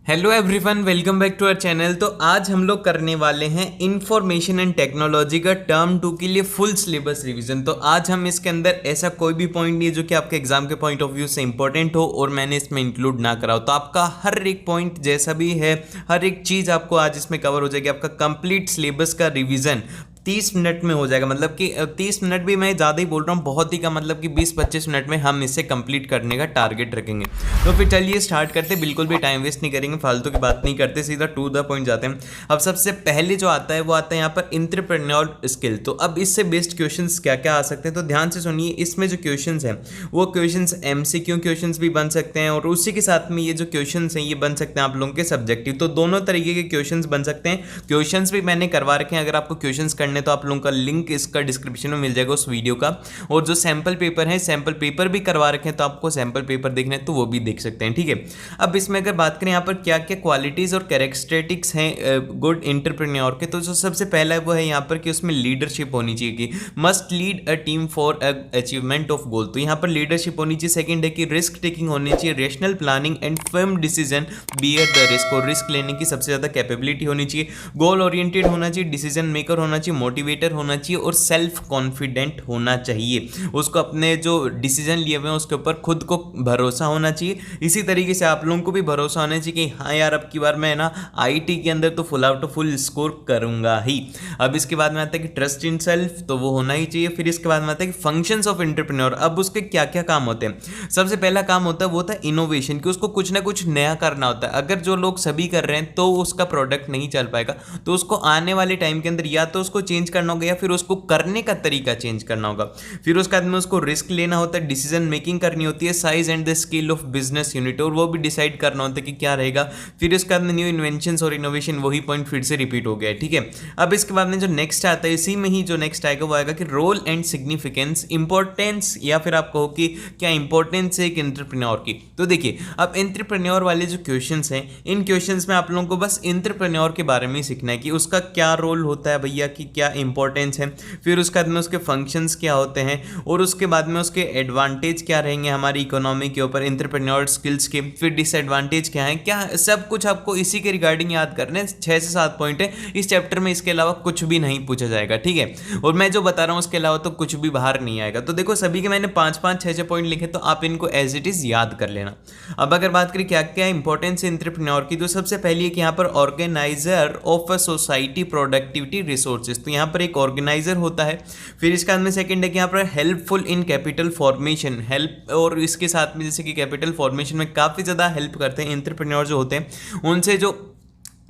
Hello everyone, welcome back to our channel. तो आज हम लोग करने वाले हैं इंफॉर्मेशन एंड टेक्नोलॉजी का टर्म 2 के लिए फुल सिलेबस रिवीजन। तो आज हम इसके अंदर ऐसा कोई भी पॉइंट नहीं है जो कि आपके एग्जाम के पॉइंट ऑफ व्यू से इंपॉर्टेंट हो और मैंने इसमें इंक्लूड ना करा हो। तो आपका हर एक पॉइंट जैसा भी है, हर एक चीज़ आपको आज इसमें कवर हो जाएगी। आपका कंप्लीट सिलेबस का रिवीजन 30 मिनट में हो जाएगा। मतलब कि 30 मिनट भी मैं ज़्यादा ही बोल रहा हूँ, बहुत ही का मतलब कि 20-25 मिनट में हम इसे कंप्लीट करने का टारगेट रखेंगे। तो फिर चलिए स्टार्ट करते, बिल्कुल भी टाइम वेस्ट नहीं करेंगे, फालतू की बात नहीं करते, सीधा टू द पॉइंट जाते हैं। अब सबसे पहले जो आता है वो आता है यहाँ पर एंटरप्रेन्योर स्किल। तो अब इससे बेस्ड क्वेश्चंस क्या क्या आ सकते हैं, तो ध्यान से सुनिए। इसमें जो क्वेश्चंस हैं वो क्वेश्चंस MCQ क्वेश्चंस भी बन सकते हैं और उसी के साथ में ये जो क्वेश्चंस हैं ये बन सकते हैं आप लोगों के सब्जेक्टिव। तो दोनों तरीके के क्वेश्चंस बन सकते हैं। क्वेश्चंस भी मैंने करवा रखे हैं, अगर आपको क्वेश्चंस करने तो आप लोगों का लिंक इसका डिस्क्रिप्शन में मिल जाएगा उस वीडियो का। और जो सैंपल पेपर है, सैंपल पेपर भी करवा रखे हैं, तो आपको सैंपल पेपर देखना है तो वो भी देख सकते हैं, ठीक है। अब इसमें अगर बात करें यहाँ पर क्या क्या क्वालिटीज और कैरेक्टरिस्टिक्स हैं गुड एंटरप्रेन्योर के, तो जो सबसे पहला है वो है यहाँ पर कि उसमें लीडरशिप होनी चाहिए, कि must lead a team for achievement of goal. तो यहाँ पर लीडरशिप होनी चाहिए। सेकंड है कि रिस्क टेकिंग होनी चाहिए, rational planning and firm decision bear the risk, और रिस्क लेने की सबसे ज़्यादा कैपेबिलिटी होनी चाहिए। गोल ओरिएंटेड होना चाहिए, डिसीजन मेकर होना चाहिए, मोटिवेटर होना चाहिए और सेल्फ कॉन्फिडेंट होना चाहिए। उसको अपने जो डिसीजन लिए हुए हैं उसके ऊपर खुद को भरोसा होना चाहिए। इसी तरीके से आप लोगों को भी भरोसा होना चाहिए कि हाँ यार, अब की बार मैं ना आईटी के अंदर तो फुल आउट फुल स्कोर करूंगा ही। अब इसके बाद में आता है कि ट्रस्ट इन सेल्फ, तो वो होना ही चाहिए। फिर इसके बाद में आता है कि फंक्शंस ऑफ एंटरप्रेन्योर। अब उसके क्या क्या काम होते हैं, सबसे पहला काम होता है वो था इनोवेशन, कि उसको कुछ ना कुछ नया करना होता है। अगर जो लोग सभी कर रहे हैं तो उसका प्रोडक्ट नहीं चल पाएगा, तो उसको आने वाले टाइम के अंदर या तो उसको चेंज करना होगा या फिर उसको करने का तरीका चेंज करना होगा। फिर उसके बाद में उसको रिस्क लेना होता है, डिसीजन मेकिंग करनी होती है, size and the scale of business unit, और वो भी डिसाइड करना होता है कि क्या रहेगा। फिर उसके बाद में न्यू इन्वेंशंस और इनोवेशन, वही पॉइंट फिर से रिपीट हो गया है, ठीक है। अब इसके बाद में जो नेक्स्ट आता है, इसी में ही जो नेक्स्ट आएगा वो आएगा कि रोल एंड सिग्निफिकेंस, इंपॉर्टेंस, या फिर आप कहो कि क्या इंपॉर्टेंस है एक एंटरप्रेन्योर की। तो देखिए, अब एंटरप्रेन्योर वाले जो क्वेश्चंस हैं, इन क्वेश्चंस में आप लोगों को बस एंटरप्रेन्योर के बारे में ही सीखना है कि उसका क्या रोल होता है भैया, कि क्या इंपॉर्टेंस है। फिर उसके बाद में उसके फंक्शंस क्या होते हैं, और उसके बाद में उसके एडवांटेज क्या रहेंगे हमारी इकोनॉमी के ऊपर एंटरप्रेन्योर स्किल्स के। फिर डिसएडवांटेज क्या है, क्या सब कुछ आपको इसी के रिगार्डिंग याद करने 6 से 7 पॉइंट है इस चैप्टर में। इसके अलावा कुछ भी नहीं पूछा जाएगा, ठीक है। और मैं जो बता रहा हूँ उसके अलावा तो कुछ भी बाहर नहीं आएगा। तो देखो, सभी के मैंने 5-5, 6-6 पॉइंट लिखे, तो आप इनको एज इट इज याद कर लेना। अब अगर बात करें क्या क्या इंपॉर्टेंस है एंटरप्रेन्योर की, तो सबसे पहले है कि यहाँ पर organiser of a society productivity resources, तो यहाँ पर एक ऑर्गेनाइजर होता है। फिर इसके बाद में सेकंड है कि यहाँ पर helpful in capital formation, help, और इसके साथ में जैसे कि कैपिटल फॉर्मेशन में काफ़ी ज़्यादा हेल्प करते हैं एंटरप्रेन्योर जो होते हैं, उनसे जो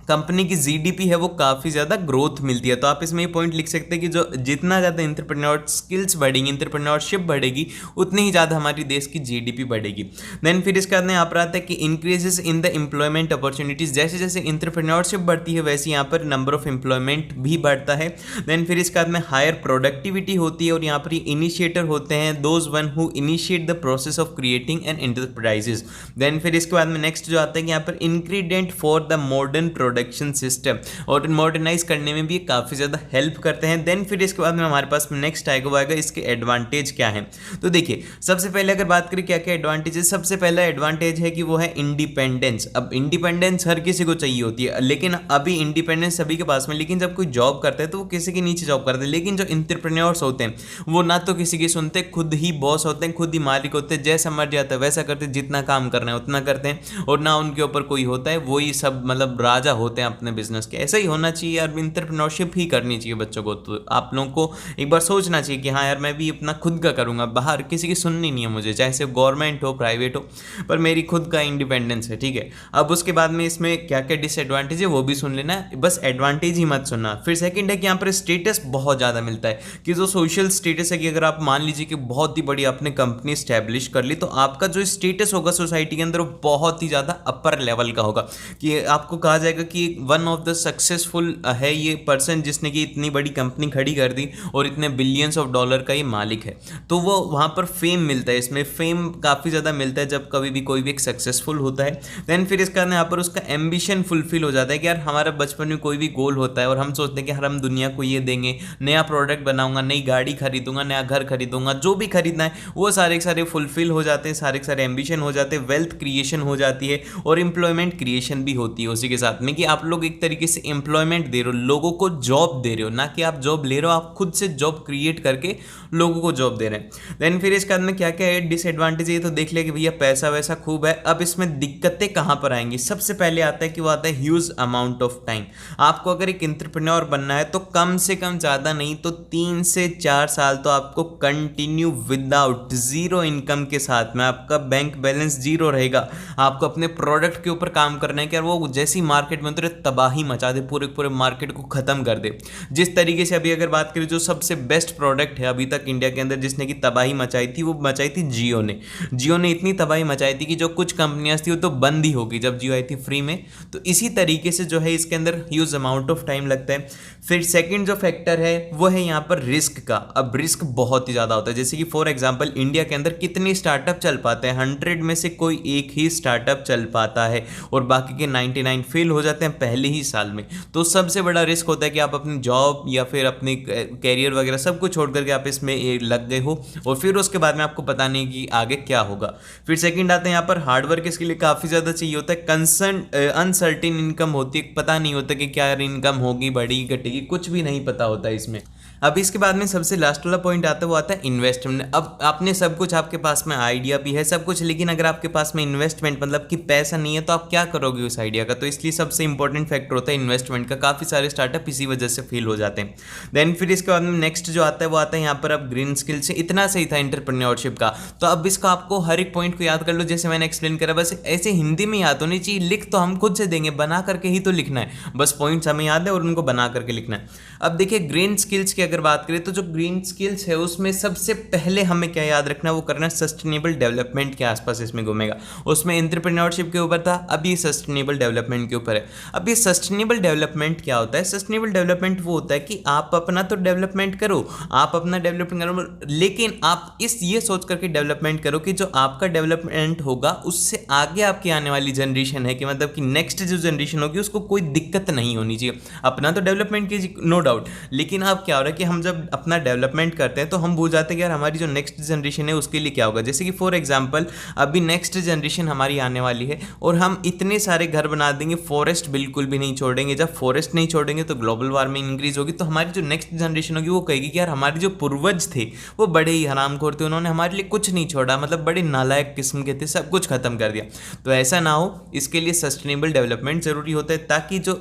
कंपनी की जीडीपी है वो काफ़ी ज़्यादा ग्रोथ मिलती है। तो आप इसमें ये पॉइंट लिख सकते हैं कि जो जितना ज़्यादा एंटरप्रेन्योर स्किल्स बढ़ेंगी, एंटरप्रेन्योरशिप बढ़ेगी, उतनी ही ज़्यादा हमारी देश की जीडीपी बढ़ेगी। देन फिर इसके बाद में यहाँ पर आता है कि increases in the employment opportunities, जैसे जैसे एंटरप्रेन्योरशिप बढ़ती है वैसे यहाँ पर नंबर ऑफ एम्प्लॉयमेंट भी बढ़ता है। देन फिर इसके बाद में हायर प्रोडक्टिविटी होती है, और यहाँ पर इनिशिएटर होते हैं those one who initiate the process of creating an enterprises. Then फिर इसके बाद में नेक्स्ट जो आता है कि यहाँ पर ingredient for the modern production system, और मॉडर्नाइज करने में भी काफ़ी ज़्यादा हेल्प करते हैं। देन फिर इसके बाद में हमारे पास नेक्स्ट आएगा वो आएगा इसके एडवांटेज क्या है। तो देखिए, सबसे पहले अगर बात करें क्या क्या एडवांटेज है, सबसे पहला एडवांटेज है कि वो है इंडिपेंडेंस। अब इंडिपेंडेंस हर किसी को चाहिए होती है, लेकिन अभी इंडिपेंडेंस सभी के पास में, लेकिन जब कोई जॉब करता है तो वो किसी के नीचे जॉब करते हैं। लेकिन जो एंटरप्रेन्योर्स होते हैं वो ना तो किसी की सुनते, खुद ही बॉस होते हैं, खुद ही मालिक होते हैं, जैसा मर जाता है वैसा करते हैं, जितना काम करना है उतना करते हैं, और ना उनके ऊपर कोई होता है, वही सब मतलब राजा होते हैं अपने बिजनेस के। ऐसा ही होना चाहिए यार, एंटरप्रेन्योरशिप ही करनी चाहिए बच्चों को। तो आप लोगों को एक बार सोचना चाहिए कि हाँ यार, मैं भी अपना खुद का करूँगा, बाहर किसी की सुननी नहीं है मुझे, चाहे से गवर्नमेंट हो प्राइवेट हो, पर मेरी खुद का इंडिपेंडेंस है, ठीक है। अब उसके बाद में इसमें क्या क्या डिसएडवांटेज है वो भी सुन लेना, बस एडवांटेज ही मत सुनना। फिर सेकंड है कि यहाँ पर स्टेटस बहुत ज़्यादा मिलता है, कि जो सोशल स्टेटस है, कि अगर आप मान लीजिए कि बहुत ही बड़ी आपने कंपनी स्टैब्लिश कर ली, तो आपका जो स्टेटस होगा सोसाइटी के अंदर वो बहुत ही ज़्यादा अपर लेवल का होगा, कि आपको कहा जाएगा कि कि वन ऑफ द सक्सेसफुल है ये पर्सन जिसने कि इतनी बड़ी कंपनी खड़ी कर दी और इतने बिलियंस ऑफ डॉलर का ये मालिक है, तो वो वहाँ पर फेम मिलता है, इसमें फेम काफ़ी ज़्यादा मिलता है जब कभी भी कोई भी एक सक्सेसफुल होता है। देन फिर इसका यहाँ पर उसका एम्बिशन फुलफिल हो जाता है कि यार हमारा बचपन में कोई भी गोल होता है और हम सोचते हैं कि यार हम दुनिया को ये देंगे, नया प्रोडक्ट बनाऊंगा, नई गाड़ी खरीदूंगा, नया घर खरीदूंगा, जो भी खरीदना है वो सारे सारे फुलफिल हो जाते हैं, सारे सारे एम्बिशन हो जाते हैं, वेल्थ क्रिएशन हो जाती है और एम्प्लॉयमेंट क्रिएशन भी होती है उसी के साथ में, कि आप लोग एक तरीके से एम्प्लॉयमेंट दे रहे हो, लोगों को जॉब दे रहे हो, ना कि आप जॉब ले रहे हो, आप खुद से जॉब क्रिएट करके लोगों को जॉब दे रहे हैं। देन फिर इसके बाद में क्या क्या है डिसएडवांटेज, ये तो देख लिया कि भैया पैसा वैसा खूब है। अब इसमें दिक्कतें कहाँ पर आएंगी, सबसे पहले आता है कि वो आता है ह्यूज अमाउंट ऑफ टाइम। आपको अगर एक एंटरप्रेन्योर बनना है तो कम से कम ज़्यादा नहीं तो 3 से 4 साल तो आपको कंटिन्यू विदाउट जीरो इनकम के साथ में, आपका बैंक बैलेंस जीरो रहेगा, आपको अपने प्रोडक्ट के ऊपर काम करना है कि यार वो जैसी मार्केट में उतरे तबाही मचा दे, पूरे पूरे मार्केट को ख़त्म कर दे। जिस तरीके से अभी अगर बात करें जो सबसे बेस्ट प्रोडक्ट है अभी तक इंडिया के अंदर जिसने की तबाही मचाई थी, वो मचाई थी जियो ने। जियो ने इतनी तबाही मचाई थी कि जो कुछ कंपनियां थी वो तो बंद ही होगी जब जियो आई थी फ्री में। तो इसी तरीके से जो है इसके अंदर ह्यूज अमाउंट ऑफ टाइम लगता है। फिर सेकंड जो फैक्टर है वो है यहाँ पर रिस्क का। अब रिस्क बहुत ही ज़्यादा होता है, जैसे कि फॉर एग्जांपल इंडिया के अंदर कितने स्टार्टअप चल पाते हैं, 100 में से कोई एक ही स्टार्टअप चल पाता है और बाकी के 99 फेल हो जाते हैं पहले ही साल में। तो सबसे बड़ा रिस्क होता है कि आप अपनी जॉब या फिर अपने कैरियर वगैरह सब कुछ छोड़ करके आप इसमें लग गए हो और फिर उसके बाद में आपको पता नहीं कि आगे क्या होगा। फिर सेकंड आते हैं यहाँ पर हार्डवर्क, इसके लिए काफ़ी ज़्यादा चाहिए होता है। अनसर्टेन इनकम होती है, पता नहीं होता कि क्या इनकम होगी, बढ़ेगी घटेगी, कुछ भी नहीं पता होता इसमें। अब इसके बाद में सबसे लास्ट वाला पॉइंट आता है वो आता है इन्वेस्टमेंट। अब आपने सब कुछ, आपके पास में आइडिया भी है सब कुछ, लेकिन अगर आपके पास में इन्वेस्टमेंट मतलब कि पैसा नहीं है तो आप क्या करोगे उस आइडिया का। तो इसलिए सबसे इंपॉर्टेंट फैक्टर होता है इन्वेस्टमेंट का। काफ़ी सारे स्टार्टअप इसी वजह से फेल हो जाते हैं। देन फिर इसके बाद में नेक्स्ट जो आता है वो आता है यहाँ पर अब ग्रीन स्किल से। इतना सही था एंटरप्रेन्योरशिप का, तो अब इसका आपको हर एक पॉइंट को याद कर लो जैसे मैंने एक्सप्लेन करा। बस ऐसे हिंदी में याद होनी चाहिए, लिख तो हम खुद से देंगे, बना करके ही तो लिखना है, बस पॉइंट्स हमें याद है और उनको बना करके लिखना है। अब देखिए ग्रीन स्किल्स की अगर बात करें तो जो ग्रीन स्किल्स है उसमें सबसे पहले हमें क्या याद रखना है, वो करना है सस्टेनेबल डेवलपमेंट के आसपास इसमें घूमेगा। उसमें एंटरप्रेन्योरशिप के ऊपर था, अब ये सस्टेनेबल डेवलपमेंट के ऊपर है। अब ये सस्टेनेबल डेवलपमेंट क्या होता है, सस्टेनेबल डेवलपमेंट वो होता है कि आप अपना तो डेवलपमेंट करो, आप अपना डेवलपमेंट करो, लेकिन आप ये सोच करके डेवलपमेंट करो कि जो आपका डेवलपमेंट होगा उससे आगे आपकी आने वाली जनरेशन है, कि मतलब कि नेक्स्ट जो जनरेशन होगी उसको कोई दिक्कत नहीं होनी चाहिए। अपना तो डेवलपमेंट कीजिए नो डाउट, लेकिन अब क्या हो रहा है कि हम जब अपना डेवलपमेंट करते हैं तो हम भूल जाते हैं कि यार हमारी जो नेक्स्ट जनरेशन है उसके लिए क्या होगा। जैसे कि फॉर एग्जांपल अभी नेक्स्ट जनरेशन हमारी आने वाली है और हम इतने सारे घर बना देंगे, फॉरेस्ट बिल्कुल भी नहीं छोड़ेंगे। जब फॉरेस्ट नहीं छोड़ेंगे तो ग्लोबल वार्मिंग इंक्रीज होगी, तो हमारी जो नेक्स्ट जनरेशन होगी वो कहेगी कि यार हमारे जो पूर्वज थे वो बड़े ही हरामखोर थे, उन्होंने हमारे लिए कुछ नहीं छोड़ा, मतलब बड़े नालायक किस्म के थे, सब कुछ खत्म कर दिया। तो ऐसा ना हो, इसके लिए सस्टेनेबल डेवलपमेंट जरूरी होता है ताकि जो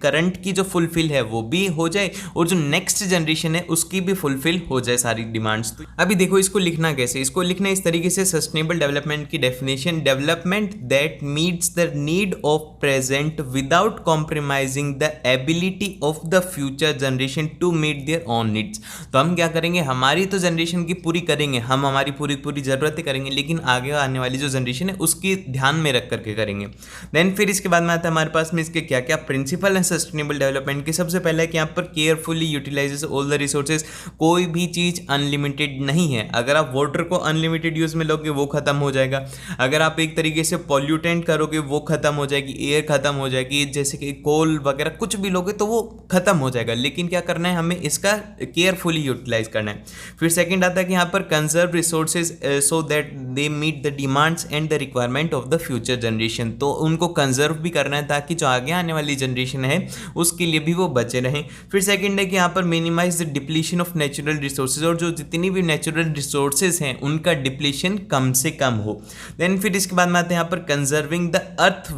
करंट की जो फुलफिल है वो भी हो जाए और जो नेक्स्ट जनरेशन है उसकी भी फुलफिल हो जाए सारी डिमांड्स। तो अभी देखो इसको लिखना कैसे, इसको लिखना इस तरीके से। सस्टेनेबल डेवलपमेंट की definition, development that meets the need of present without compromising the ability of the future generation to meet their own needs. तो हम क्या करेंगे, हमारी तो जनरेशन की पूरी करेंगे, हम हमारी पूरी ज़रूरतें करेंगे, लेकिन आगे आने वाली जो जनरेशन है उसकी ध्यान में रख करके करेंगे। देन फिर इसके बाद में आता है हमारे पास में इसके क्या क्या प्रिंसिपल है सस्टेनेबल डेवलपमेंट के। सबसे पहले है कि यहाँ पर carefully utilises all the resources. कोई भी चीज़ अनलिमिटेड नहीं है, अगर आप वाटर को अनलिमिटेड यूज़ में लोगे वो खत्म हो जाएगा, अगर आप एक तरीके से पॉल्यूटेंट करोगे वो खत्म हो जाएगी, एयर खत्म हो जाएगी, जैसे कि कोल वगैरह कुछ भी लोगे तो वो खत्म हो जाएगा। लेकिन क्या करना है, हमें इसका केयरफुली यूटिलाइज करना है। फिर सेकंड आता है कि यहाँ पर conserve resources so that they meet the demands and the requirement of the future generation. तो उनको कंजर्व भी करना है ताकि जो आगे आने वाली जनरेशन है उसके लिए भी वो बचे रहें। फिर सेकंड है कि यहाँ पर minimise the depletion of natural resources, और जो जितनी भी नेचुरल रिसोर्सेज हैं उनका डिप्लीशन कम से कम हो। देन फिर इसके बाद में आते हैं यहाँ पर कंजर्विंग द अर्थ।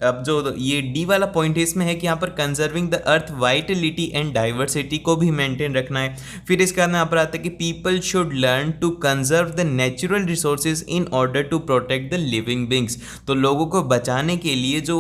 अब जो ये डी वाला पॉइंट है इसमें है कि यहाँ पर conserving the earth Vitality and diversity को भी मेंटेन रखना है। फिर इसके बाद में यहाँ पर आता है कि people should learn to conserve the natural resources in order to protect the living beings. तो लोगों को बचाने के लिए जो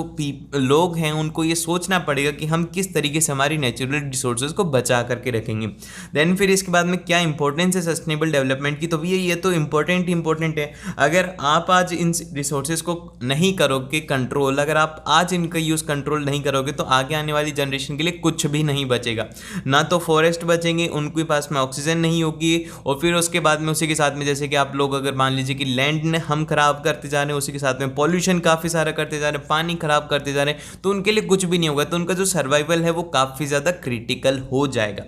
लोग हैं उनको ये सोचना पड़ेगा कि हम किस तरीके से हमारी नेचुरल रिसोर्सेज को बचा करके रखेंगे। देन फिर इसके बाद में क्या इंपॉर्टेंस है सस्टेनेबल डेवलपमेंट की, तो भैया ये तो इंपॉर्टेंट है। अगर आप आज इन रिसोर्सेज को नहीं करोगे कंट्रोल, अगर आप आज इनका यूज़ कंट्रोल नहीं करोगे तो आगे आने वाली जनरेशन के लिए कुछ भी नहीं बचेगा। ना तो फॉरेस्ट बचेंगे, उनके पास में ऑक्सीजन नहीं होगी, और फिर उसके बाद में उसी के साथ में जैसे कि आप लोग अगर मान लीजिए कि लैंड ने हम खराब करते जा रहे हैं, उसी के साथ में पॉल्यूशन काफ़ी सारा करते जा रहे हैं, पानी खराब करते जा रहे हैं, तो उनके लिए कुछ भी नहीं होगा, तो उनका जो सर्वाइवल है वो काफ़ी ज़्यादा क्रिटिकल हो जाएगा।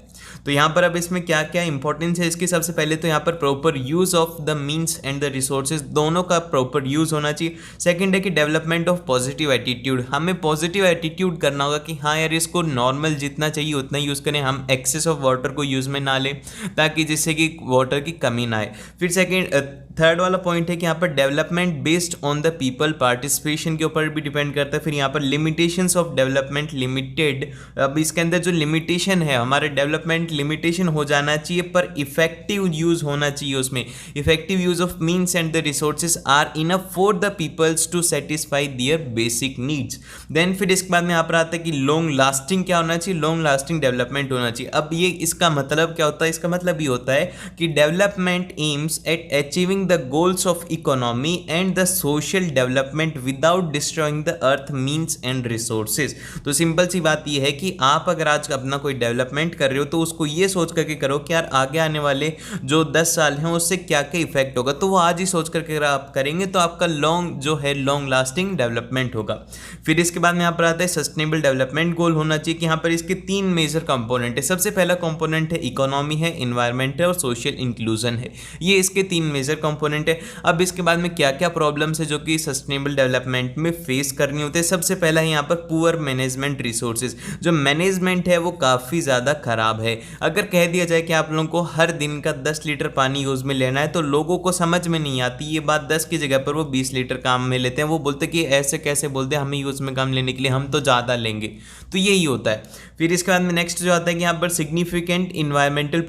तो यहाँ पर अब इसमें क्या क्या इंपॉर्टेंस है इसकी, सबसे पहले तो यहाँ पर proper use of the means and the resources, दोनों का प्रॉपर यूज़ होना चाहिए। सेकंड है कि डेवलपमेंट ऑफ पॉजिटिव एटीट्यूड, हमें पॉजिटिव एटीट्यूड करना होगा कि हाँ यार इसको नॉर्मल जितना चाहिए उतना यूज़ करें, हम एक्सेस ऑफ वाटर को यूज़ में ना लें, ताकि जिससे कि वाटर की कमी ना आए। फिर थर्ड वाला पॉइंट है कि यहाँ पर development based on the people participation के ऊपर भी डिपेंड करता है। फिर यहाँ पर लिमिटेशंस ऑफ डेवलपमेंट लिमिटेड, अब इसके अंदर जो लिमिटेशन है हमारे डेवलपमेंट लिमिटेशन हो जाना चाहिए, पर इफेक्टिव यूज़ होना चाहिए उसमें। Effective use of means and the resources are enough for the peoples to satisfy their basic needs. Then फिर इसके बाद में यहाँ पर आता है कि लॉन्ग लास्टिंग क्या होना चाहिए, लॉन्ग लास्टिंग डेवलपमेंट होना चाहिए। अब ये इसका मतलब क्या होता है, इसका मतलब ये होता है कि development aims at achieving the goals of economy and the social development without destroying the earth means and resources। तो सिंपल सी बात ये है कि आप अगर आज अपना कोई डेवलपमेंट कर रहे हो तो उसको ये सोच करके करो कि यार आगे आने वाले जो 10 साल हैं उससे क्या क्या इफेक्ट होगा, तो वो आज ही सोच करके अगर आप करेंगे तो आपका लॉन्ग लास्टिंग डेवलपमेंट होगा। फिर इसके बाद में यहाँ पर आता है सस्टेनेबल डेवलपमेंट गोल होना चाहिए कि यहाँ पर इसके 3 मेजर कंपोनेंट है। सबसे पहला कंपोनेंट है इकोनॉमी है, इन्वायरमेंट है और सोशल इंक्लूजन है, ये इसके 3 मेजर कंपोनेंट है। अब इसके बाद में क्या क्या प्रॉब्लम्स है जो कि सस्टेनेबल डेवलपमेंट में फेस करनी होती है। सबसे पहला है यहाँ पर पुअर मैनेजमेंट रिसोर्सेज, जो मैनेजमेंट है वो काफ़ी ज़्यादा खराब है। अगर कह दिया जाए कि आप लोगों को हर दिन का 10 लीटर पानी यूज़ में लेना है तो लोगों को समझ में नहीं आती ये बात, 10 की जगह पर वो 20 लीटर काम में लेते हैं। वो बोलते कि ऐसे कैसे बोलते हैं, हमें यूज़ में काम लेने के लिए हम तो ज़्यादा लेंगे, तो यही होता है। फिर इसके बाद में नेक्स्ट जो आता है कि यहाँ पर significant environmental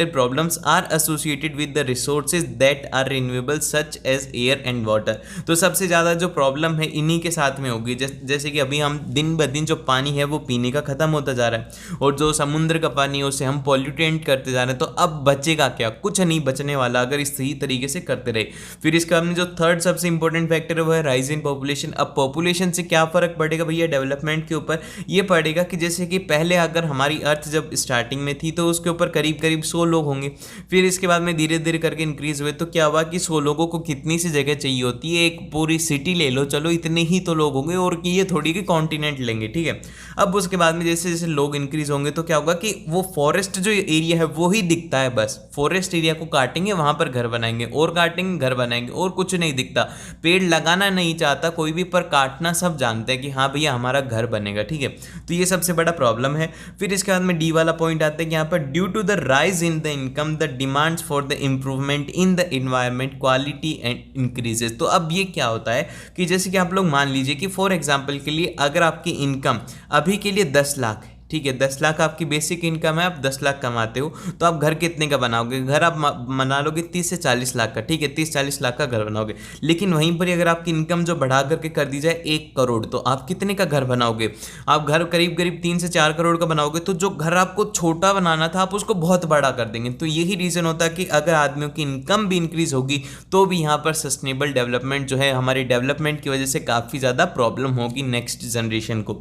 problems are associated with the resources that are renewable such as air and water. तो सबसे ज़्यादा जो प्रॉब्लम है इन्हीं के साथ में होगी, जैसे कि अभी हम दिन ब दिन जो पानी है वो पीने का ख़त्म होता जा रहा है, और जो समुद्र का पानी है उसे हम पॉल्यूटेंट करते जा रहे हैं, तो अब बचेगा क्या, कुछ नहीं बचने वाला अगर इस सही तरीके से करते रहे। फिर इसके बाद में जो थर्ड सबसे इंपॉर्टेंट फैक्टर है वो है राइज इन पॉपुलेशन। अब पॉपुलेशन से क्या फ़र्क पड़ेगा भैया डेवलपमेंट के ऊपर, ये पड़ेगा कि जैसे कि पहले अगर हमारी अर्थ जब स्टार्टिंग में थी तो उसके ऊपर करीब 100 लोग होंगे, फिर इसके बाद में धीरे धीरे करके इंक्रीज हुए, तो क्या हुआ कि 100 लोगों को कितनी सी जगह चाहिए होती है, एक पूरी सिटी ले लो, चलो इतने ही तो लोग होंगे, और कि ये थोड़ी कि कॉन्टिनेंट लेंगे, ठीक है। अब उसके बाद में जैसे जैसे लोग इंक्रीज होंगे तो क्या होगा कि वो फॉरेस्ट जो एरिया है वो ही दिखता है, बस फॉरेस्ट एरिया को काटेंगे, वहां पर घर बनाएंगे, और काटेंगे घर बनाएंगे, और कुछ नहीं दिखता। पेड़ लगाना नहीं चाहता कोई भी, पर काटना सब जानते हैं कि हाँ भैया हमारा घर बनेगा, ठीक है। तो ये सबसे बड़ा प्रॉब्लम है। फिर इसके बाद में डी वाला पॉइंट आता है कि यहाँ पर due to the rise in the income the demands for the improvement in the environment quality and increases. तो अब ये क्या होता है कि जैसे कि आप लोग मान लीजिए कि फॉर एग्जांपल के लिए अगर आपकी इनकम अभी के लिए 10 लाख है, ठीक है, 10 लाख आपकी बेसिक इनकम है, आप 10 लाख कमाते हो, तो आप घर कितने का बनाओगे, घर आप बना लोगे 30 से 40 लाख का, ठीक है, 30-40 लाख का घर बनाओगे। लेकिन वहीं पर अगर आपकी इनकम जो बढ़ा करके कर दी जाए 1 करोड़, तो आप कितने का घर बनाओगे, आप घर करीब 3 से 4 करोड़ का बनाओगे। तो जो घर आपको छोटा बनाना था आप उसको बहुत बड़ा कर देंगे। तो यही रीज़न होता है कि अगर आदमियों की इनकम भी इंक्रीज होगी तो भी यहाँ पर सस्टेनेबल डेवलपमेंट जो है हमारी डेवलपमेंट की वजह से काफ़ी ज़्यादा प्रॉब्लम होगी नेक्स्ट जनरेशन को।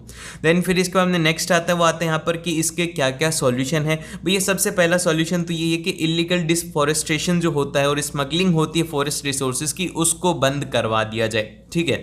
देन फिर इसके बाद में नेक्स्ट आता है वो यहाँ पर कि इसके क्या क्या सॉल्यूशन है। भैया सबसे पहला सॉल्यूशन तो ये है कि इलीगल डिसफॉरेस्टेशन जो होता है और स्मगलिंग होती है फॉरेस्ट रिसोर्सेज की, उसको बंद करवा दिया जाए, ठीक है।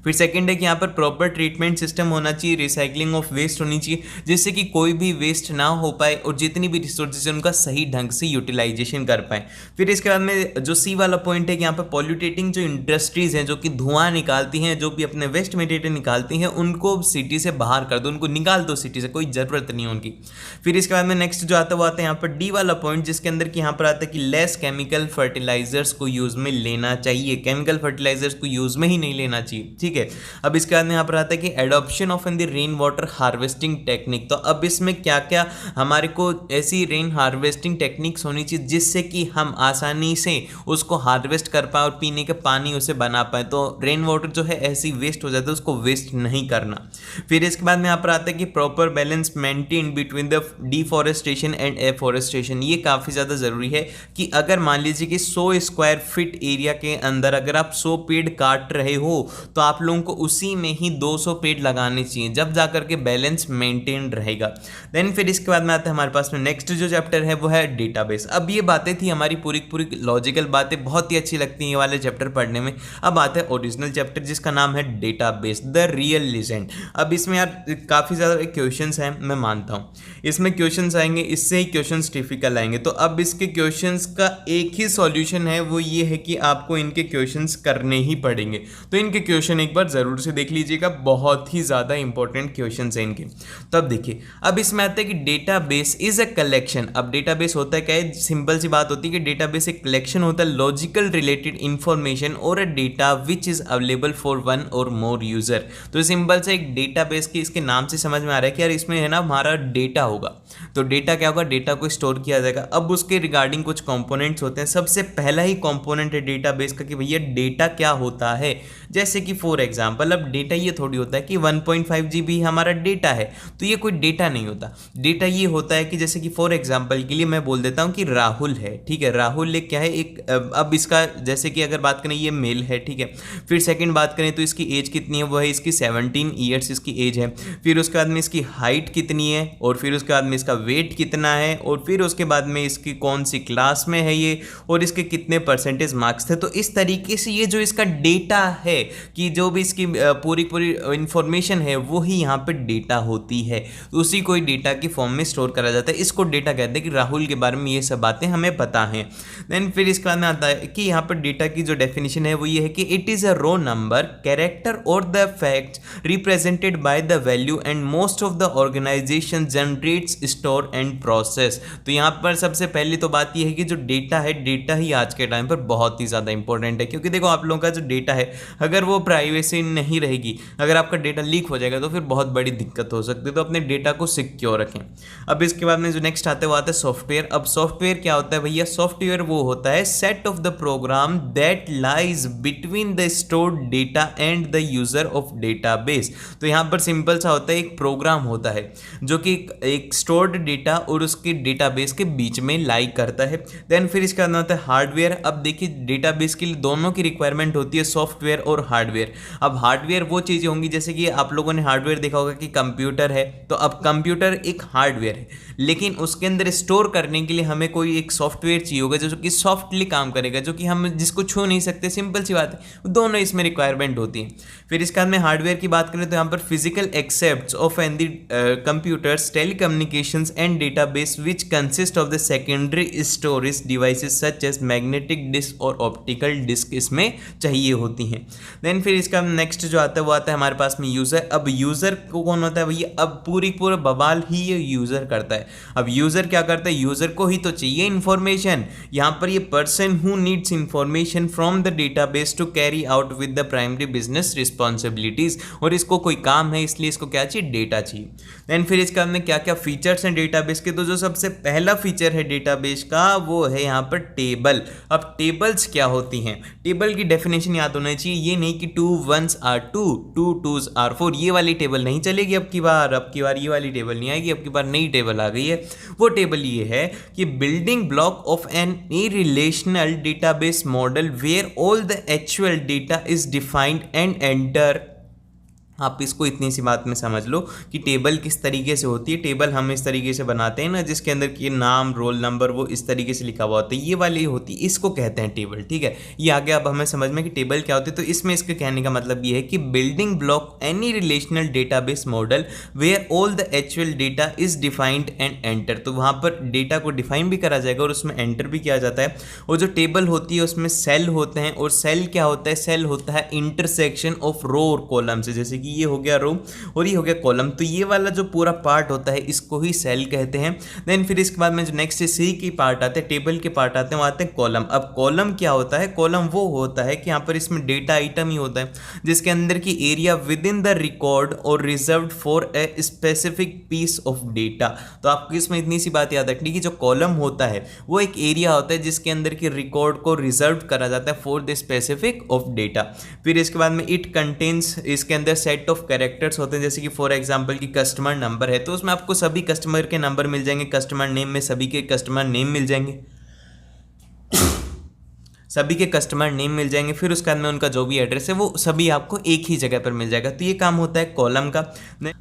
फिर सेकंड है कि यहाँ पर प्रॉपर ट्रीटमेंट सिस्टम होना चाहिए, रिसाइकलिंग ऑफ वेस्ट होनी चाहिए, जिससे कि कोई भी वेस्ट ना हो पाए और जितनी भी रिसोर्सेज है उनका सही ढंग से यूटिलाइजेशन कर पाए। फिर इसके बाद में जो सी वाला पॉइंट है कि यहाँ पर पॉल्यूटेटिंग जो इंडस्ट्रीज हैं जो कि धुआं निकालती हैं, जो भी अपने वेस्ट मटेरियल निकालती हैं, उनको सिटी से बाहर कर दो, उनको निकाल दो सिटी से, कोई ज़रूरत नहीं है उनकी। फिर इसके बाद में नेक्स्ट जो आता है वो आता है यहाँ पर डी वाला पॉइंट, जिसके अंदर कि यहाँ पर आता है कि लेस केमिकल फर्टिलाइजर्स को यूज़ में लेना चाहिए, केमिकल फर्टिलाइजर्स को यूज़ में ही नहीं लेना चाहिए। ठीक है। अब इसके बाद में यहाँ पर आता है कि adoption of in the rain water harvesting technique. तो अब इसमें क्या क्या हमारे को ऐसी रेन हार्वेस्टिंग टेक्निक्स होनी चाहिए जिससे कि हम आसानी से उसको हार्वेस्ट कर पाए और पीने के पानी उसे बना पाए। तो रेन वाटर जो है ऐसी वेस्ट हो जाता है, उसको वेस्ट नहीं करना। फिर इसके बाद में यहाँ पर आता है कि proper balance maintain between the deforestation and afforestation. ये काफ़ी ज़्यादा ज़रूरी है कि अगर मान लीजिए कि 100 स्क्वायर फीट एरिया के अंदर अगर आप 100 पेड़ काट रहे हो तो आप लोगों को उसी में ही 200 पेड़ लगाने चाहिए, जब जाकर के बैलेंस मेंटेन रहेगा। देन फिर इसके बाद में आता है हमारे पास में नेक्स्ट जो चैप्टर है वो है डेटाबेस। अब ये बातें थी हमारी पूरी पूरी लॉजिकल बातें, बहुत ही अच्छी लगती हैं ये वाले चैप्टर पढ़ने में। अब आता है ओरिजिनल चैप्टर जिसका नाम है डेटाबेस द रियल लेजेंड। अब इसमें यार काफ़ी ज़्यादा क्वेश्चंस हैं, मैं मानता हूँ इसमें क्वेश्चंस आएंगे, इससे ही क्वेश्चंस टिपिकल आएंगे। तो अब इसके क्वेश्चंस का एक ही सॉल्यूशन है, वो ये है कि आपको इनके क्वेश्चंस करने ही पड़ेंगे। तो इनके क्वेश्चन एक बार ज़रूर से देख लीजिएगा, बहुत ही ज़्यादा इंपॉर्टेंट क्वेश्चंस हैं इनके। तो अब देखिए, अब इसमें आता है कि डेटाबेस इज अ कलेक्शन। अब डेटाबेस होता है क्या है, सिंपल सी बात होती है कि डेटाबेस एक कलेक्शन होता है लॉजिकल रिलेटेड इंफॉर्मेशन और a data which is available for one और मोर यूजर। तो सिंपल से एक डेटाबेस की इसके नाम से समझ में आ रहा है कि यार इसमें है ना हमारा डेटा होगा। तो डेटा क्या होगा, डेटा को स्टोर किया जाएगा। अब उसके रिगार्डिंग कुछ कंपोनेंट्स होते हैं। सबसे पहला ही कंपोनेंट है डेटाबेस का कि भैया डेटा क्या होता है। जैसे कि फॉर एग्जांपल, अब डेटा ये थोड़ी होता है कि 1.5 GB हमारा डेटा है, तो ये कोई डेटा नहीं होता। डेटा ये होता है कि जैसे कि फॉर एग्जांपल के लिए मैं बोल देता हूँ कि राहुल है, ठीक है। राहुल एक क्या है, एक अब इसका जैसे कि अगर बात करें ये मेल है, ठीक है। फिर सेकंड बात करें तो इसकी एज कितनी है, वो है इसकी 17 ईयर्स इसकी एज है। फिर उसके बाद में इसकी हाइट कितनी है, और फिर उसके बाद में इसका वेट कितना है, और फिर उसके बाद में इसकी कौन सी क्लास में है ये, और इसके कितने परसेंटेज मार्क्स थे। तो इस तरीके से ये जो इसका डेटा है कि जो भी इसकी पूरी पूरी इंफॉर्मेशन है वो ही यहाँ पे डेटा होती है, तो उसी को डेटा की फॉर्म में स्टोर करा जाता है। इसको डेटा कहते हैं कि राहुल के बारे में ये सब बातें हमें पता हैं। देन फिर इसके बाद में आता है कि यहाँ पर डेटा की जो डेफिनेशन है वो ये है कि it is a raw number, character और the facts represented by the value and most of the organization generates store and process. तो यहाँ पर सबसे पहली तो बात यह है कि जो डेटा है, डेटा ही आज के टाइम पर बहुत ही ज़्यादा इंपॉर्टेंट है, क्योंकि देखो आप लोगों का जो डेटा है अगर वो प्राइवेसी नहीं रहेगी, अगर आपका डेटा लीक हो जाएगा तो फिर बहुत बड़ी दिक्कत हो सकती है। तो अपने डेटा को सिक्योर रखें। अब इसके बाद में जो नेक्स्ट आता है वो आता है सॉफ्टवेयर। अब सॉफ्टवेयर क्या होता है भैया, सॉफ्टवेयर वो होता है set of the program that lies between the stored data and the user of database. तो यहाँ पर सिंपल सा होता है, एक प्रोग्राम होता है जो कि एक स्टोर्ड डेटा और उसके डेटाबेस के बीच में लाई करता है। देन फिर इसका नाम होता है हार्डवेयर। अब देखिए डेटाबेस के लिए दोनों की रिक्वायरमेंट होती है, सॉफ्टवेयर और हार्डवेयर। अब हार्डवेयर वो चीज़ें होंगी जैसे कि आप लोगों ने हार्डवेयर देखा होगा कि कंप्यूटर है, तो अब कंप्यूटर एक हार्डवेयर है, लेकिन उसके अंदर स्टोर करने के लिए हमें कोई एक सॉफ्टवेयर चाहिए होगा जो कि सॉफ्टली काम करेगा, जो कि हम जिसको छू नहीं सकते। सिंपल सी बात है, दोनों इसमें रिक्वायरमेंट होती है। फिर इसके बाद में हार्डवेयर की बात करें तो यहाँ पर physical aspects of an the computers, telecommunications and database which consist of the secondary storage devices such as magnetic disk और ऑप्टिकल डिस्क इसमें चाहिए होती हैं। देन फिर इसका नेक्स्ट जो आता है वो आता है हमारे पास में यूज़र। अब यूज़र को कौन होता है भैया, अब पूरा बवाल ही ये यूज़र करता है। अब यूज़र क्या करता है, यूज़र को ही तो चाहिए इन्फॉर्मेशन। यहाँ पर ये person who needs information from the database to carry out with the primary business responsibilities, और इसको कोई काम है इसलिए इसको क्या चाहिए, डेटा चाहिए। देन फिर इसके अंदर क्या क्या फीचर्स हैं डेटाबेस के, तो जो सबसे पहला फीचर है डेटाबेस का वो है यहाँ पर टेबल। अब टेबल्स क्या होती हैं, टेबल की डेफिनेशन याद होना चाहिए। ये नहीं कि 2 1s are 2, 2 2s are 4, ये वाली टेबल नहीं चलेगी। अब की बार ये वाली टेबल नहीं आएगी, अब की बार नई टेबल आ गई है। वो टेबल ये है कि building block of an relational database model where all the actual data is defined and enter. आप इसको इतनी सी बात में समझ लो कि टेबल किस तरीके से होती है। टेबल हम इस तरीके से बनाते हैं ना, जिसके अंदर की नाम, रोल नंबर वो इस तरीके से लिखा हुआ होता है, ये वाली होती है, इसको कहते हैं टेबल, ठीक है। ये आगे अब हमें समझ में कि टेबल क्या होती है। तो इसमें इसके कहने का मतलब ये है कि building block any relational database model where all the actual data is defined and enter. तो वहाँ पर डेटा को डिफाइन भी करा जाएगा और उसमें एंटर भी किया जाता है। और जो टेबल होती है उसमें सेल होते हैं, और सेल क्या होता है, सेल होता है इंटरसेक्शन ऑफ रो और कॉलम से। जैसे कि ये हो गया रो और ये हो गया कॉलम। तो ये वाला जो पूरा पार्ट होता है इसको ही सेल कहते हैं। देन फिर इसके बाद में जो नेक्स्ट सी की पार्ट आते हैं, टेबल के पार्ट आते हैं, वो आते हैं कॉलम। अब कॉलम क्या होता है? कॉलम वो होता है कि यहाँ पर इसमें डेटा आइटम ही होता है जिसके अंदर की area within the record और reserve for a specific piece of data. तो आपको इसमें इतनी सी बात याद रखनी कि जो कॉलम होता है वो एक एरिया होता है जिसके अंदर की रिकॉर्ड को रिजर्व करा जाता है for the specific of data. फिर इसके बाद में इट कंटेन्स, इसके अंदर सेट ऑफ कैरेक्टर्स होते हैं, जैसे कि फॉर एग्जांपल की कस्टमर नंबर है तो उसमें आपको सभी कस्टमर के नंबर मिल जाएंगे, कस्टमर नेम में सभी के कस्टमर नेम मिल जाएंगे, सभी के कस्टमर नेम मिल जाएंगे। फिर उसके बाद में उनका जो भी एड्रेस है वो सभी आपको एक ही जगह पर मिल जाएगा। तो ये काम होता है कॉलम का।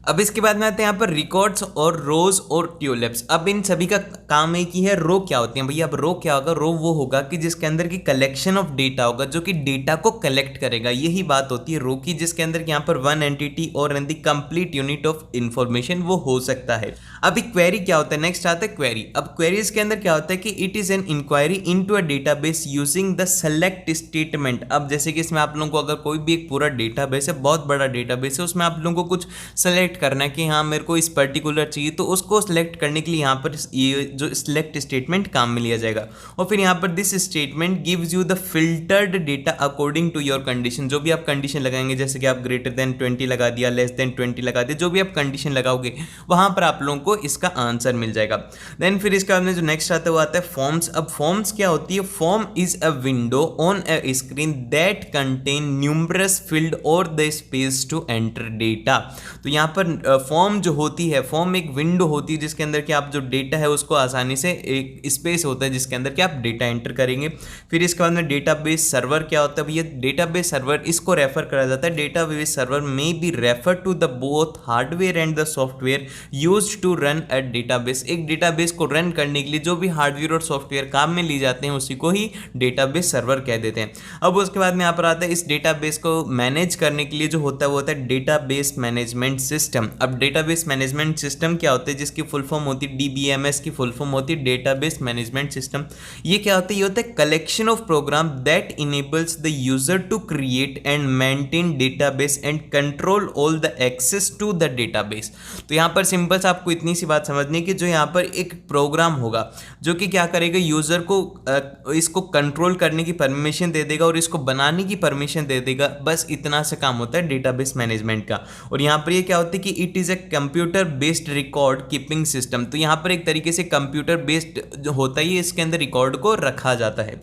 अब इसके बाद में आते हैं यहाँ पर रिकॉर्ड्स और रोज और ट्यूलिप्स। अब इन सभी का काम एक ही है। रो क्या होती है भैया? अब रो क्या होगा? रो वो होगा कि जिसके अंदर की कलेक्शन ऑफ डेटा होगा, जो कि डेटा को कलेक्ट करेगा। यही बात होती है रो की, जिसके अंदर यहाँ पर वन एंटिटी और in the complete unit of information वो हो सकता है। अभी क्वेरी क्या होता है? नेक्स्ट आता है क्वेरी। अब क्वेरीज के अंदर क्या होता है कि it is an inquiry into a database using the select statement. अब जैसे कि इसमें आप लोगों को अगर कोई भी एक पूरा डेटाबेस है, बहुत बड़ा डेटाबेस है, उसमें आप लोगों को कुछ सेलेक्ट करना है कि हाँ मेरे को इस पर्टिकुलर चाहिए, तो उसको सेलेक्ट करने के लिए यहाँ पर ये जो सिलेक्ट स्टेटमेंट काम में लिया जाएगा। और फिर यहाँ पर this statement gives you the filtered data according to your condition. जो भी आप कंडीशन लगाएंगे, जैसे कि आप ग्रेटर देन 20 लगा दिया, लेस देन 20 लगा दिया, जो भी आप कंडीशन लगाओगे वहां पर आप लोगों को इसका आंसर मिल जाएगा। देन फिर इसके बाद में जो नेक्स्ट आता है वो आता है फॉर्म्स। अब फॉर्म्स क्या होती है? Form is a window on a screen that contain numerous field और the space to enter data. तो यहाँ पर फॉर्म जो होती है, फॉर्म एक विंडो होती है जिसके अंदर कि आप जो डेटा है उसको आसानी से, एक स्पेस होता है जिसके अंदर कि आप डेटा एंटर करेंगे। फिर इसके बाद में डेटाबेस सर्वर क्या होता है भैया? डेटाबेस सर्वर इसको रेफर करा जाता है, डेटाबेस सर्वर में be refer to the both hardware and the software used to run a database. एक डेटाबेस को रन करने के लिए जो भी हार्डवेयर और सॉफ्टवेयर काम में ली जाते हैं उसी को ही डेटाबेस सर्वर कह देते हैं। अब उसके बाद में यहाँ पर आता है इस डेटाबेस को मैनेज करने के लिए जो होता है वो होता है डेटाबेस मैनेजमेंट सिस्टम। अब डेटाबेस मैनेजमेंट सिस्टम क्या होता है? जिसकी फुल फॉर्म होती है DBMS की फुल फॉर्म होती है डेटाबेस मैनेजमेंट सिस्टम। ये क्या होता है? ये होता है collection of program that enables the user to create and maintain database and control all the access to the database. तो यहाँ पर सिंपल से आपको इतनी सी बात समझनी है कि जो यहाँ पर एक प्रोग्राम होगा जो कि क्या करेगा, यूजर को इसको कंट्रोल करने की परमिशन दे देगा और इसको बनाने की परमिशन दे देगा। बस इतना सा काम होता है डेटाबेस मैनेजमेंट का। और यहाँ पर ये क्या होता है कि it is a computer based record keeping system. तो यहाँ पर एक तरीके से कंप्यूटर बेस्ड जो होता है ये इसके अंदर रिकॉर्ड को रखा जाता है।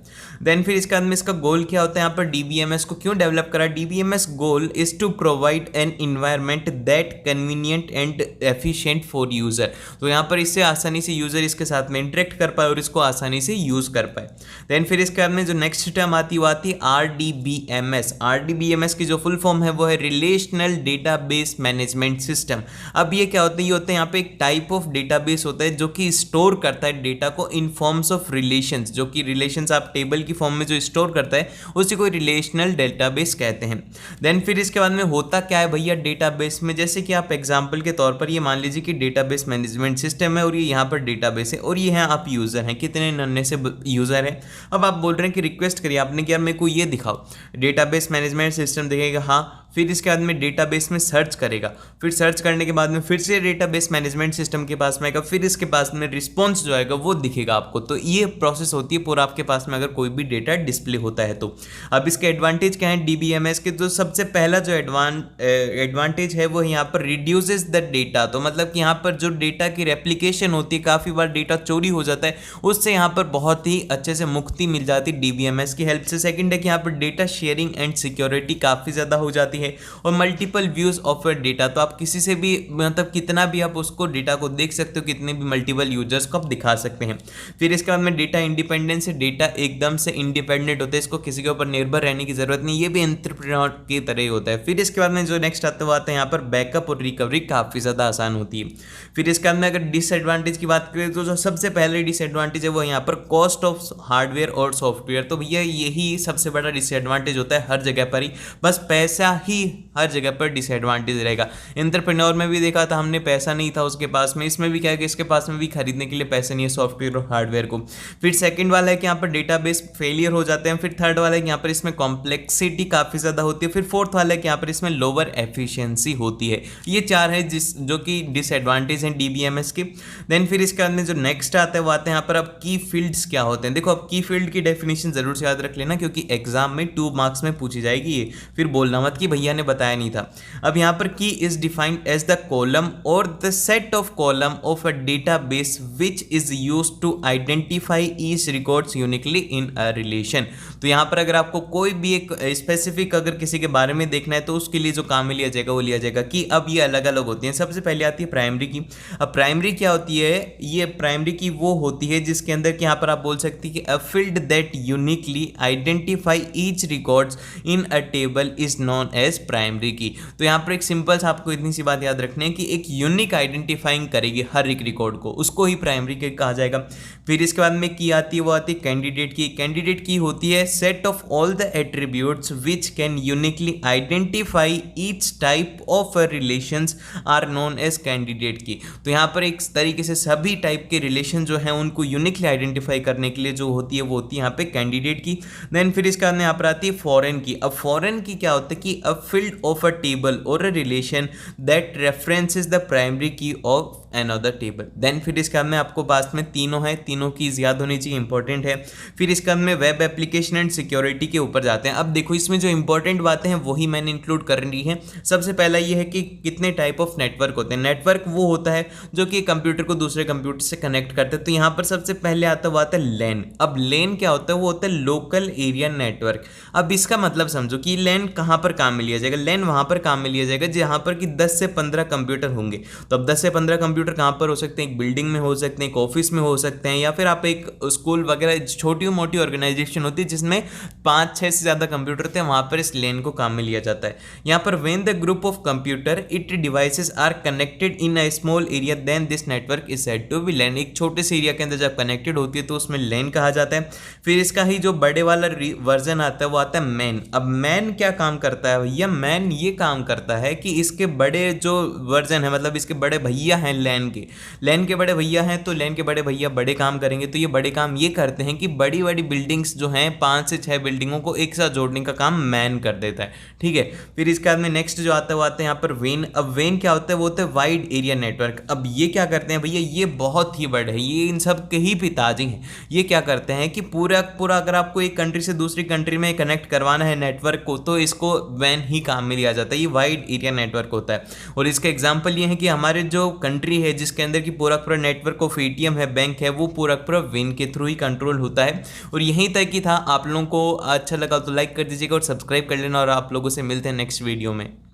देन फिर इसके बाद में इसका गोल क्या होता है? यहाँ पर DBMS को क्यों डेवलप करा? DBMS goal is to provide an environment that convenient and efficient for user. तो यहाँ पर इससे आसानी से यूजर इसके साथ में इंटरेक्ट कर पाए और इसको आसानी से यूज कर पाए। देन फिर इसके बाद में जो नेक्स्ट टर्म आती है वो आती है RDBMS। RDBMS की जो फुल फॉर्म है वो है रिलेशनल डेटाबेस मैनेजमेंट सिस्टम। अब ये क्या होता है? ये होता है यहाँ पे एक टाइप ऑफ डेटाबेस होता है जो कि स्टोर करता है डेटा को इन फॉर्म्स ऑफ रिलेशंस। जो कि रिलेशंस आप टेबल की फॉर्म में जो स्टोर करता है उसी को रिलेशनल डेटाबेस कहते हैं। देन फिर इसके बाद में होता क्या है भैया डेटाबेस में? जैसे कि आप एग्जांपल के तौर पर ये मान लीजिए कि डेटाबेस मैनेजमेंट सिस्टम है और ये यहाँ पर डेटाबेस है और ये हैं आप यूज़र हैं, कितने नन्हे से यूज़र हैं। अब आप बोल रहे हैं कि रिक्वेस्ट करिए आपने कि यार मेरे को ये दिखाओ, डेटाबेस मैनेजमेंट सिस्टम दिखेगा हाँ। फिर इसके बाद में डेटाबेस में सर्च करेगा, फिर सर्च करने के बाद में फिर से डेटाबेस मैनेजमेंट सिस्टम के पास में आएगा, फिर इसके पास में रिस्पॉन्स जो आएगा वो दिखेगा आपको। तो ये प्रोसेस होती है पूरा आपके पास में अगर कोई भी डेटा डिस्प्ले होता है तो। अब इसके एडवांटेज क्या है DBMS के? तो सबसे पहला जो एडवांटेज है वो यहाँ पर रिड्यूसेस द डेटा। तो मतलब कि यहाँ पर जो डेटा की रेप्लिकेशन होती है, काफ़ी बार डेटा चोरी हो जाता है, उससे यहाँ पर बहुत ही अच्छे से मुक्ति मिल जाती है DBMS की हेल्प से। सेकंड है कि यहाँ पर डेटा शेयरिंग एंड सिक्योरिटी काफ़ी ज़्यादा हो जाती है और multiple views of a data. तो आप किसी से भी मतलब कितना भी आप उसको डेटा को देख सकते हो, कितने भी मल्टीपल यूजर्स को आप दिखा सकते हैं। फिर इसके बाद में डेटा इंडिपेंडेंस है, डेटा एकदम से इंडिपेंडेंट होता है, इसको किसी के ऊपर निर्भर रहने की जरूरत नहीं, ये भी एंटरप्रेन्योर की तरह ही होता है। फिर इसके बाद में जो नेक्स्ट आता है यहाँ पर बैकअप और रिकवरी काफ़ी ज़्यादा आसान होती है। फिर इसके बाद में अगर डिसएडवांटेज की बात करें तो जो सबसे पहले डिसएडवांटेज है वो यहाँ पर कॉस्ट ऑफ हार्डवेयर और सॉफ्टवेयर। तो भैया यही सबसे बड़ा डिसएडवांटेज होता है हर जगह पर ही, बस पैसा ही हर जगह पर डिसएडवांटेज रहेगा। एंटरप्रेन्योर में भी देखा था हमने, पैसा नहीं था उसके पास में, इसमें भी क्या है कि इसके पास में भी खरीदने के लिए पैसे नहीं है सॉफ्टवेयर और हार्डवेयर को। फिर सेकंड वाला है कि यहाँ पर डेटाबेस फेलियर हो जाते हैं। फिर थर्ड वाला है कि यहाँ पर इसमें कॉम्प्लेक्सिटी काफ़ी ज़्यादा होती है। फिर फोर्थ वाला है कि यहाँ पर इसमें लोअर एफिशिएंसी होती है। ये चार है जो कि डिसएडवांटेज हैं डीबीएमएस के। देन फिर इसके अंदर जो नेक्स्ट आता है वो आते हैं यहाँ पर अब की फील्ड्स क्या होते हैं। देखो अब की फील्ड की डेफिनेशन जरूर से याद रख लेना, क्योंकि एग्जाम में 2 मार्क्स में पूछी जाएगी ये, फिर बोलना मत कि भैया ने बताया नहीं था। अब यहाँ पर key is defined as the column और the set of column of a database which is used to identify each records uniquely in a relation. तो यहाँ पर अगर आपको कोई भी एक स्पेसिफिक अगर किसी के बारे में देखना है तो उसके लिए जो काम में लिया जाएगा वो लिया जाएगा कि अब ये अलग अलग होती हैं। सबसे पहले आती है प्राइमरी की। अब प्राइमरी क्या होती है, ये प्राइमरी की वो होती है जिसके अंदर कि यहाँ पर आप बोल सकते हैं कि a field that uniquely identify each records in a table is known as primary key. तो यहाँ पर एक सिंपल सा आपको इतनी सी बात याद रखनी है कि एक यूनिक आइडेंटिफाइंग करेगी हर एक रिकॉर्ड को, उसको ही प्राइमरी की कहा जाएगा। फिर इसके बाद में की आती है वो आती है कैंडिडेट की। कैंडिडेट की होती है set of all the attributes which can uniquely identify each type of relations are known as candidate key. तो यहाँ पर एक तरीके से सभी टाइप के रिलेशन जो हैं उनको यूनिकली आइडेंटिफाई करने के लिए जो होती है वो होती है यहाँ पे कैंडिडेट की। देन फिर इसके बाद यहाँ पर आती है फॉरेन की। अब फॉरेन की क्या होता है कि a field of a table और a relation that references the primary key of another table. Then फिर इसके बाद में आपको पास में तीनों है, तीनों की याद होनी चाहिए, इंपॉर्टेंट है। फिर इसके बाद में वेब एप्लीकेशन एंड सिक्योरिटी के ऊपर जाते हैं। अब देखो इसमें जो इंपॉर्टेंट बातें हैं वही मैंने इंक्लूड कर रही है। सबसे पहला ये है कि कितने टाइप ऑफ नेटवर्क होते हैं। नेटवर्क वो होता है जो कि कंप्यूटर को दूसरे कंप्यूटर से कनेक्ट करते हैं। तो यहाँ पर सबसे पहले आता है लैन। अब लैन क्या होता है, वो होता है लोकल एरिया नेटवर्क। अब इसका मतलब समझो कि लैन कहाँ पर काम में लिया जाएगा। लैन वहाँ पर काम में लिया जाएगा जहाँ पर कि 10 से 15 कंप्यूटर होंगे। तो अब 10 से 15 कंप्यूटर कहाँ पर हो सकते हैं, एक बिल्डिंग में हो सकते हैं, एक ऑफिस में हो सकते हैं, या फिर आप एक स्कूल वगैरह छोटी मोटी ऑर्गेनाइजेशन होती है जिसमें 5-6 से ज़्यादा कंप्यूटर होते हैं, वहाँ पर इस लैन को काम में लिया जाता है। यहाँ पर when the group of computer it devices are connected in a small area then this network is said to be LAN. एक छोटे से एरिया के अंदर जब कनेक्टेड होती है तो उसमें लैन कहा जाता है। फिर इसका ही जो बड़े वाला वर्जन आता है वो आता है मैन। अब मैन क्या काम करता है भैया, मैन ये काम करता है कि इसके बड़े जो वर्जन है, मतलब इसके बड़े भैया हैं लैन के बड़े भैया हैं, तो लैन के बड़े भैया बड़े काम करेंगे। तो ये बड़े काम ये करते हैं कि बड़ी बड़ी बिल्डिंग्स जो हैं 5 से 6 बिल्डिंगों को एक साथ जोड़ने का काम मैन कर देता है, ठीक है। फिर इसके बाद में नेक्स्ट जो आता है वो आता है यहाँ पर वेन। अब वेन क्या होता है, वो होता है वाइड एरिया नेटवर्क। अब ये क्या करते हैं भैया, ये बहुत ही बड़े हैं, ये इन सब के ही पिताजी हैं। ये क्या करते हैं कि पूरा अगर आपको एक कंट्री से दूसरी कंट्री में कनेक्ट करवाना है नेटवर्क को, तो इसको वैन ही काम में लिया जाता है। ये वाइड एरिया नेटवर्क होता है। और इसका एग्जाम्पल ये है कि हमारे जो कंट्री है जिसके अंदर की पूरा नेटवर्क ऑफ एटीएम है, बैंक है, वो पूरा वेन के थ्रू ही कंट्रोल होता है। और यहीं तक ही था। आप लोगों को अच्छा लगा तो लाइक कर दीजिएगा और सब्सक्राइब कर लेना, और आप लोगों से मिलते हैं नेक्स्ट वीडियो में।